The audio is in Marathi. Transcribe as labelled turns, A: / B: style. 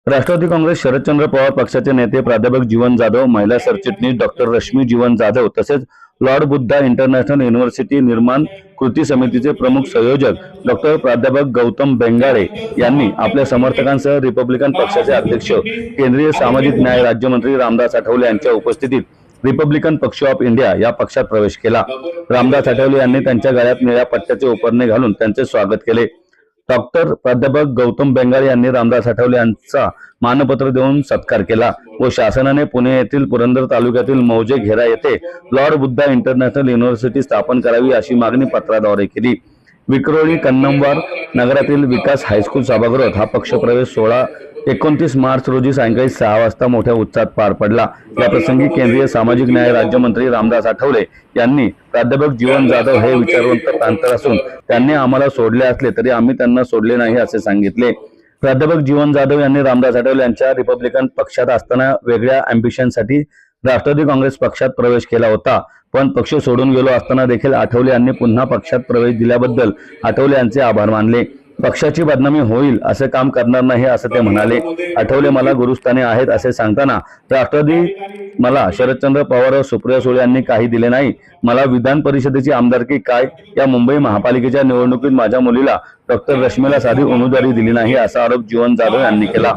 A: राष्ट्रवादी काँग्रेस शरदचंद्र पवार पक्षाचे नेते प्राध्यापक जीवन जाधव, महिला सरचिटणीस डॉक्टर रश्मी जीवन जाधव तसेच लॉर्ड बुद्धा इंटरनॅशनल युनिव्हर्सिटी निर्माण कृती समितीचे प्रमुख संयोजक डॉक्टर प्राध्यापक गौतम बेंगाळे यांनी आपल्या समर्थकांसह रिपब्लिकन पक्षाचे अध्यक्ष केंद्रीय सामाजिक न्याय राज्यमंत्री रामदास आठवले यांच्या उपस्थितीत रिपब्लिकन पक्ष ऑफ इंडिया या पक्षात प्रवेश केला। रामदास आठवले यांनी त्यांच्या गळ्यात निळ्या पट्ट्याचे उपरणे घालून त्यांचे स्वागत केले। डॉक्टर प्राध्यापक गौतम बेंगाळे यांनी रामदास आठवले यांचा मानपत्र देऊन सत्कार केला व शासनाने पुणे येथील पुरंदर तालुक्यातील मौजे घेरा येथे लॉर्ड बुद्धा इंटरनॅशनल युनिव्हर्सिटी स्थापन करावी अशी मागणी पत्राद्वारे केली। विक्रोळी कन्नमवार नगरातील विकास हायस्कूल सभागृहात हा पक्षप्रवेश सोहळा 29 मार्च रोजी सायंकाळी 6 वाजता मोठ्या उत्साहात पार पडला। या प्रसंगी केंद्रीय सामाजिक न्याय राज्यमंत्री रामदास आठवले यांनी प्राध्यापक जीवन जाधव हे विचारवंत प्रांतर असून त्यांनी आम्हाला सोडले असले तरी आम्ही त्यांना सोडले नाही असे सांगितले। प्राध्यापक जीवन जाधव यांनी रामदास आठवले यांच्या रिपब्लिकन पक्षात असताना वेगळ्या अँबिशनसाठी राष्ट्रवादी काँग्रेस पक्षात प्रवेश केला होता, पण पक्ष सोडून गेलो असताना देखील आठवले यांनी पुन्हा पक्षात प्रवेश दिल्याबद्दल आठवले यांचे आभार मानले। पक्षाची बदनामी होईल असे काम करणार नाही असं ते म्हणाले। आठवले मला गुरुस्थानी आहेत असे सांगताना राष्ट्रवादी मला शरदचंद्र पवार व सुप्रिया सुळे यांनी काही दिले नाही। मला विधान परिषदेची आमदारकी काय या मुंबई महापालिकेच्या निवडणुकीत माझ्या मुलीला डॉक्टर रश्मीला साधी उमेदवारी दिली नाही असा आरोप जीवन जाधव यांनी केला।